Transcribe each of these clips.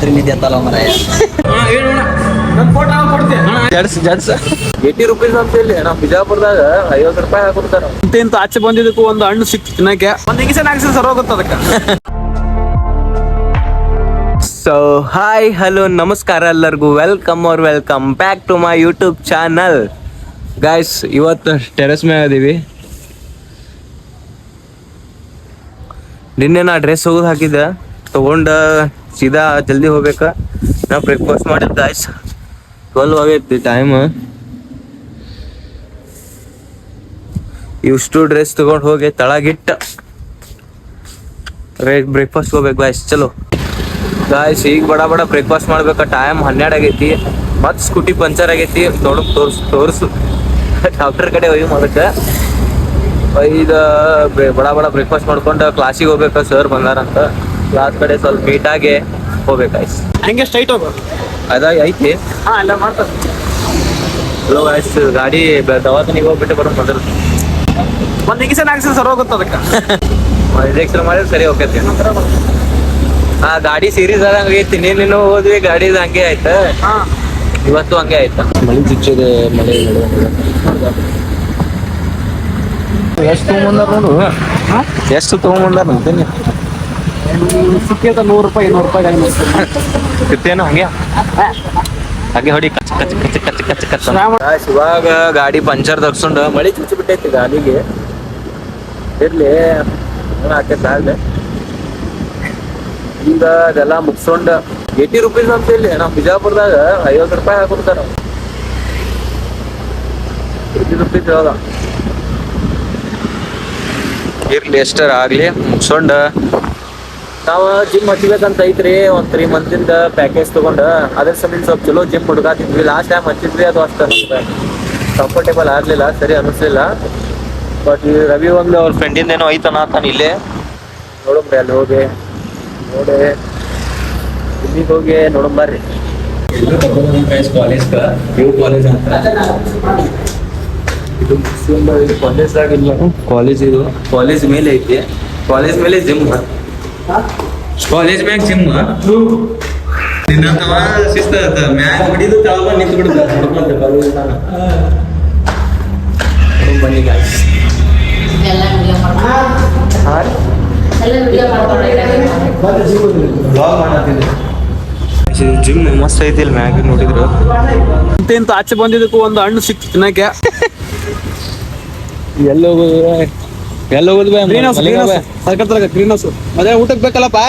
ರಾತ್ರಿ ನಿದ್ದೆ ಎತ್ತಲ್ಲ ಮರಾಯ. ಜಡ್ಸ್ 80 ರೂಪೀಸ್ ಅಂತ ಇಲ್ಲಿ ನಮ್ಮ ಬಿಜಾಪುರದಾಗ 50 ರೂಪಾಯಿ ಹಾಕೊಡ್ತಾರ. ಇಂತ ಆಚೆ ಬಂದಿದ್ದಕ್ಕೂ ಒಂದು ಹಣ್ಣು ಸಿಕ್ತು ತಿನ್ನಕ್ಕೆ. ಒಂದ್ ಇಂಗಿಸನ್ ಹಾಕ್ಸಿ ಸರ್ ಹೋಗುತ್ತೆ ಅದಕ್ಕೆ. ಸೊ ಹಾಯ್ ಹಲೋ ನಮಸ್ಕಾರ ಎಲ್ಲರಿಗೂ, welcome back to my YouTube channel. Guys, ಇವತ್ತು ಟೆರೆಸ್ ಮೇಲೆ ಅದೀವಿ. ನಿನ್ನೆ ನಾ ಡ್ರೆಸ್ ಹೋಗೋದು ಹಾಕಿದ್ದೆ, ತಗೊಂಡು ಸೀದಾ ಜಲ್ದಿ ಹೋಗ್ಬೇಕು. ನಾ ಬ್ರೇಕ್ಫಾಸ್ಟ್ ಮಾಡಿದ್ದು ಗಾಯ್ಸ್, 12 ಆಗೈತಿ ಟೈಮ್. ಇಷ್ಟು ಡ್ರೆಸ್ ತಗೊಂಡು ಹೋಗಿ ತಳಗಿಟ್ಟು ಬ್ರೇಕ್ಫಾಸ್ಟ್ ಹೋಗ್ಬೇಕು ಗಾಯ್ಸ್. ಚಲೋ ಗಾಯ್ಸ್, ಈಗ ಬಡ ಬ್ರೇಕ್ಫಾಸ್ಟ್ ಮಾಡ್ಬೇಕು. ಟೈಮ್ 12 ಆಗೈತಿ. ಮತ್ತೆ ಸ್ಕೂಟಿ ಪಂಚರ್ ಆಗೈತಿ. ತೋರ್ಸು ಡಾಕ್ಟರ್ ಕಡೆ ಹೋಗಿ ಮಾಡಕ್ಕೆ. ಇದು ಬಡ ಬ್ರೇಕ್ಫಾಸ್ಟ್ ಮಾಡ್ಕೊಂಡು ಕ್ಲಾಸಿಗೆ ಹೋಗ್ಬೇಕು. ಸರ್ ಬಂದಾರಂತ, ಕ್ಲಾಸ್ ಕಡೆ ಸ್ವಲ್ಪ ನೀಟಾಗಿ ಹೋಗ್ಬೇಕು ಗಾಯ್ಸ್. ಹಂಗೆ ಸ್ಟ್ರೈಟ್ ಹೋಗು. ಐತಿ. ಹಾ, ಎಲ್ಲ ಮಾಡ್ತಾರೆ. ಹಲೋ ಗಾಯ್ಸ್, ಗಾಡಿ ದವಾಖಾನಿಗೆ ಹೋಗ್ಬಿಟ್ಟು ಬರೋ ಮೊದಲು ಒಂದ್ ಇಂಗಿಸನ್ ಹಾಕ್ಸಿ ಸರ್ ಹೋಗುತ್ತೆ ಅದಕ್ಕೆ. ಇಂಜೆಕ್ಷನ್ ಮಾಡಿದ್ರೆ ಸರಿ ಹೋಗ್ತೈತಿ. ಹಾ, ಗಾಡಿ ಸೀರೀಸ್ ಆದಂಗೆ ಐತಿ. ನೀನು ಹೋದ್ವಿ, ಗಾಡಿ ಹಂಗೆ ಆಯ್ತಾ. ಹಾ, ಇವತ್ತು ಹಂಗೆ ಆಯ್ತಾ. ಮಳೆ ಚುಚ್ಚಿದೆ, ಮಳೆ ಎಷ್ಟು ತಗೊಂಬಂದಾರ ನೋಡು. ಎಷ್ಟು ತಗೊಂಬಂದಾರ ಅಂತೇನೆ. ಸಿಕ್ಕಿದ 100 ರೂಪಾಯಿ 200 ರೂಪಾಯಿ ಸಿಗ್ತೇನೋ ಹಂಗೆ ಹಾಗೆ ಹೊಡಿ ಕಚ್. ಇವಾಗ ಗಾಡಿ ಪಂಚರ್ ತಗ್ಸ್ಕೊಂಡು ಮಳೆ ಚುಚ್ಚಿ ಬಿಟ್ಟೈತಿ ಗಾಡಿಗೆ. ಇರ್ಲಿ, ಹಾಕೈತೆ. ಈಗ ಅದೆಲ್ಲ ಮುಗಿಸ್ಕೊಂಡು 80 ರೂಪೀಸ್ ಅಂತ ಇಲ್ಲಿ ನಮ್ಮ ಬಿಜಾಪುರದಾಗ 50 ರೂಪಾಯಿ ಹಾಕೊಡ್ತಾರ. 80 ರೂಪೀಸ್ ಯಾವಾಗ ಇರ್ಲಿ, ಎಷ್ಟರ ಆಗ್ಲಿ ಮುಗಿಸ್ಕೊಂಡು ನಾವು ಜಿಮ್ ಹಚ್ಬೇಕಂತ ಐತ್ರಿ. ಒಂದು 3 ಮಂತಿಂದ ಪ್ಯಾಕೇಜ್ ತಗೊಂಡು ಅದ್ರ ಸಲ ಸ್ವಲ್ಪ ಚಲೋ ಜಿಮ್ ಹುಡುಗಾತಿದ್ವಿ. ಲಾಸ್ಟ್ ಟೈಮ್ ಹಚ್ಚಿದ್ವಿ, ಅದು ಅಷ್ಟು ಕಂಫರ್ಟೇಬಲ್ ಆಗಲಿಲ್ಲ, ಸರಿ ಅನ್ನಿಸ್ಲಿಲ್ಲ. ಬಟ್ ಈ ರವಿ ಒಂದು ಅವ್ರ ಫ್ರೆಂಡಿಂದ ಏನೋ ಐತನ ತಾನು ಇಲ್ಲೇ ನೋಡಮ್ರಿ. ಅಲ್ಲಿ ಹೋಗಿ ನೋಡಿ ಇಲ್ಲಿಗೆ ಹೋಗಿ ನೋಡಂಬರ್ರಿ. ಕಾಲೇಜ್ ಅಂತ ಇದು ಕಾಲೇಜ್ದಾಗ ಇಲ್ಲ, ಕಾಲೇಜ್ ಇದು ಕಾಲೇಜ್ ಮೇಲೆ ಐತಿ. ಕಾಲೇಜ್ ಮೇಲೆ ಜಿಮ್, ಕಾಲೇಜ್ ಮ್ಯಾಗ ಜಿಮ್. ನಿನ್ನಂತವ ಶಿಸ್ತ ಮ್ಯಾಗ ಬಿಡಿದು ತಳಗ ನಿಂತು ಬಿಡುತ್ತೆ. ಬನ್ನಿ ಗಾಯ್ಸ್. ಜಿಮ್ ಮಸ್ತ್ ಐತಿ. ಇಲ್ಲಿ ಮ್ಯಾಗ ನೋಡಿದ್ರು ಇಂತ ಆಚೆ ಬಂದಿದ್ದಕ್ಕೂ ಒಂದು ಹಣ್ಣು ಸಿಕ್ತು ತಿನ್ನಕ್ಕೆ. ಎಲ್ಲಿ ಹೋಗುದು ಗ್ರೀನ್ ಹೌಸ್ ಅದೇ ಊಟಕ್ಕೆ ಬೇಕಲ್ಲಪ್ಪ.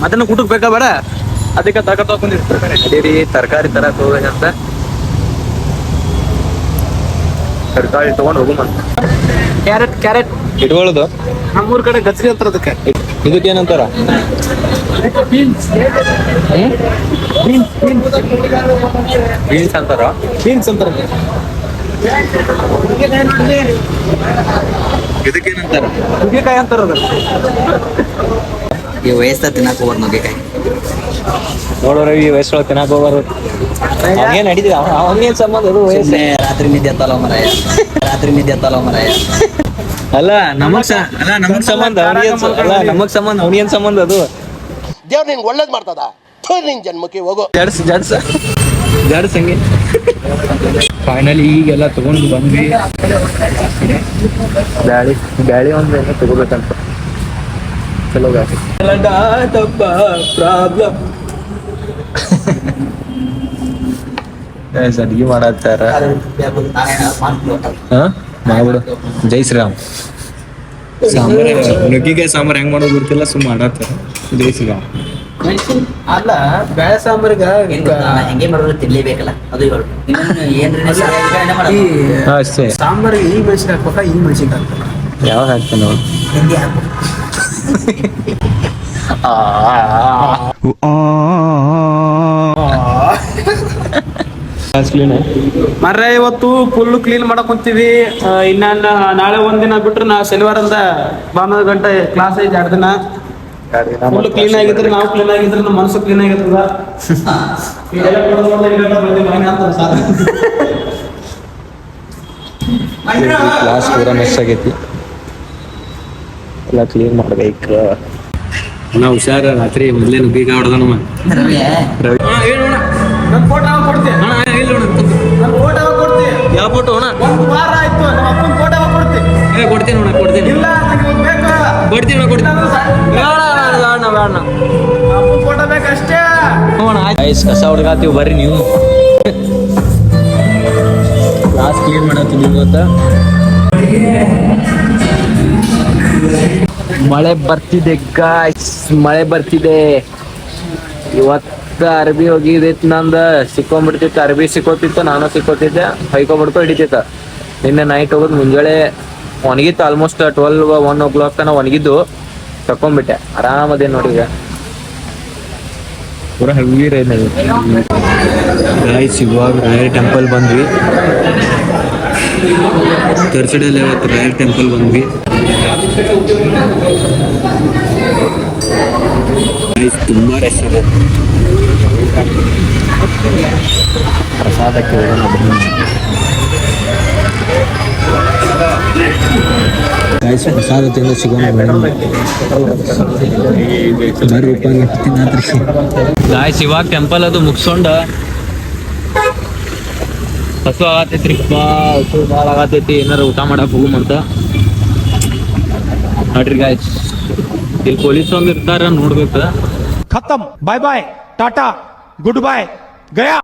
ಮಧ್ಯಾಹ್ನ ಊಟಕ್ಕೆ ಬೇಕಾ ಬೇಡ, ಅದಕ್ಕೆ ತರಕಾರಿ ತಗೊಂಡಿರ್ತಾರೆ. ತರಕಾರಿ ತರಕ್ ಹೋಗ್ಬೇಕಂತ ತರಕಾರಿ ತಗೊಂಡ್ ಹೋಗುಮಂತ. ಕ್ಯಾರೆಟ್ ಇಟ್ಕೊಳ್ಳೋದು ನಮ್ಮೂರ್ ಕಡೆ ಗಜ್ರಿ ಅಂತಾರ ಅದಕ್ಕೆ. ಇದಕ್ಕೆ ಏನಂತಾರ? ಬೀನ್ಸ್ ಅಂತಾರ. ಬೀನ್ಸ್ ಅಂತಾರ. ಇದಕ್ಕೇನಂತಾರ? ನುಗ್ಗೆಕಾಯಿ ಅಂತಾರ. ಈ ವಯಸ್ಸ ತಿನ್ನಕ್ ಹೋಗ್ಬಾರ್ದು ನುಗ್ಗೆಕಾಯಿ. ನೋಡೋರ ಈ ವಯಸ್ಸೊಳಗೆ ತಿನ್ನಕ್ ಹೋಗ್ಬಾರ್ದು. ಹಂಗೇನ್ ನಡೀತಿದ? ಅವನೇನ್ ಸಂಬಂಧ ಅದು ವಯಸ್ಸು? ಸುಮ್ನೆ ರಾತ್ರಿ ನಿದ್ದೆ ಎತ್ತಲ್ಲ ಮರಾಯ. ರಾತ್ರಿ ನಿದ್ದೆ ಎತ್ತಲ್ಲ ಮರಾಯ. ಅಲ್ಲ ನಮಗ್ ಸಂಬಂಧ ನಮಗ್ ಸಂಬಂಧ ಅವನೇನ್ ಸಂಬಂಧ ಅದು? ದೇವ್ರು ನಿಂಗೆ ಒಳ್ಳೇದು ಮಾಡ್ತದ. ನಿನ್ ಜನ್ಮಕ್ಕೆ ಹೋಗೋ. ಜಡ್ಸ್ ಹಂಗೆ. ಫೈನಲಿ ಈಗೆಲ್ಲ ತಗೊಂಡು ಬಂದ್ವಿ. ಬ್ಯಾಳಿ ಒಂದು ಏನೋ ತಗೋಬೇಕಂತ. ಚಲೋ ಗಾಡಿ ಪ್ರಾಬ್ಲಮ್. ಅಡಿಗೆ ಮಾಡತ್ತಾರ. ಮಾಡ್ಬಿಡು. ಜೈ ಶ್ರೀರಾಮ್. ಸಾಂಬಾರ್ ನುಗ್ಗಿಕಾಯಿ ಸಾಂಬಾರ್ ಹೆಂಗ್ ಮಾಡೋದು ಗೊತ್ತಿಲ್ಲ, ಸುಮ್ಮ ಮಾಡತ್ತಾರ. ಜೈ ಶ್ರೀರಾಮ್. ಅಲ್ಲ, ಬೇಳೆ ಸಾಂಬಾರ್ಗ ಹೆಂಗೆ ಮಾಡಿದ್ರೆ ತಿನ್ಲೇಬೇಕಲ್ಲ, ಅದು ಹೇಳು. ಅಷ್ಟೇ. ಸಾಂಬಾರಿಗೆ ಈ ಮೆಣಸಿಗೆ ಹಾಕ್ಬೇಕಾ, ಈ ಮೆಣಸಿಗೆ ಹಾಕ್ಬೇಕಾ? ಯಾವಾಗ ಹಾಕ್ತಾನೆ ನೋಡಿ. ಹಿಂಗೆ ಹಾಕು. ಮರ್ರ ಇವತ್ತು ಫುಲ್ ಕ್ಲೀನ್ ಮಾಡಕ್ ಕುಂತೀವಿ. ಇನ್ನ ನಾಳೆ ಒಂದಿನ ಬಿಟ್ರೆ ಶನಿವಾರದ ಭಾನುವಾರ ಗಂಟೆ ಕ್ಲಾಸ್ ಐತಿ. 2 ದಿನ ಫುಲ್ ಕ್ಲೀನ್ ಆಗಿದ್ರೆ ನಾವು ಕ್ಲೀನ್ ಆಗಿದ್ರೆ ನಮ್ಮ ಮನಸ್ಸು ಕ್ಲೀನ್ ಆಗಿರ್ತದ. ಕ್ಲಾಸ್ ಪೂರ ಮಿಸ್ ಆಗೈತಿ. ಎಲ್ಲ ಕ್ಲೀನ್ ಮಾಡ್ಬೇಕು. ನಾವು ಹುಷಾರ ರಾತ್ರಿ ಮೊದ್ಲೇನು ಬೀಗ ಹೊಡೆದ ನಮ್ಮ ರವಿ ನನ್ನ ಫೋಟೋ ಕೊಡ್ತೀನಿ ನನ್ನ ಫೋಟೋ ಕೊಡ್ತೀನಿ ಯಾವ ಫೋಟೋ ಅಣ್ಣ 1 ವಾರ ಆಯ್ತು ನಮ್ಮ ಅಪ್ಪನ ಫೋಟೋ ಕೊಡ್ತೀನಿ ಕೊಡ್ತೀನಿ ಅಣ್ಣ ಕೊಡ್ತೀನಿ ಇಲ್ಲ ನನಗೆ ಇವಾಗ ಬೇಕು ಕೊಡ್ತೀನಿ ಅಣ್ಣ ಕೊಡ್ತೀನಿ ಬೇಡ ಅಪ್ಪನ ಫೋಟೋ ಬೇಕಷ್ಟೇ ಗೈಸ್ ಕಸ ಹುಡುಗಾತೀವಿ ಬರ್ರಿ ನೀವು ಕ್ಲಾಸ್ ಕ್ಲೀನ್ ಮಾಡತ್ತೀವಿ ಇವತ್ತ ಮಳೆ ಬರ್ತಿದೆ ಗಾಯ್ಸ್ ಮಳೆ ಬರ್ತಿದೆ ಇವತ್ತ ಅರ್ಬಿ ಹೋಗಿದೈತಿ ನಂದ ಸಿಕ್ಕೊಂಡ್ಬಿಡ್ತಿತ್ತು ಅರ್ಬಿ ಸಿಕ್ಕೋತಿತ್ತು ನಾನು ಸಿಕ್ಕೋತಿದ್ದೆ ಹೊಯ್ಕೊಂಡ್ಬಿಡ್ಕೊ ಹಿಡಿತಿತ್ತ ನಿನ್ನೆ ನೈಟ್ ಹೋಗೋದು ಮುಂಜಾನೆ ಒಣಗಿತ್ತು ಆಲ್ಮೋಸ್ಟ್ 1 o'clock ತನ ಒಣಗಿದ್ದು ತಕೊಂಡ್ಬಿಟ್ಟೆ ಆರಾಮದೇ ನೋಡಿ ಈಗ ಪೂರ ಹೆವಿ ಗಾಯ್ಸ್ ಇವಾಗ ರಾಯರ್ ಟೆಂಪಲ್ ಬಂದ್ವಿ ತರ್ಸಡಲ್ಲಿ ಇವತ್ತು ರಾಯರ್ ಟೆಂಪಲ್ ಬಂದ್ವಿ ಗಾಯ್ಸ್ ತುಂಬಾ ರಶ್ ಇದೆ ಪ್ರಸಾದಕ್ಕೆ ಹೋಗೋಣ ಗಾಯ್ಸ್ ಪ್ರಸಾದ ತಿಂದು ಸಿಗೋಣ ಗಾಯ್ಸ್ ಇವಾಗ ಟೆಂಪಲ್ ಅದು ಮುಗಿಸ್ಕೊಂಡ ಹಸು ಆಗತೈತ್ರಿ ಹಸು ಭಾಳ ಆಗತೈತಿ ಏನಾರ ಊಟ ಮಾಡಕ್ ಹೋಗುಮಂತ ನೋಡ್ರಿ ಗಾಯ್ಸ್ ಇಲ್ಲಿ ಪೊಲೀಸ್ ಒಂದು ಇರ್ತಾರ ನೋಡ್ಬೇಕ खत्म bye bye tata goodbye गया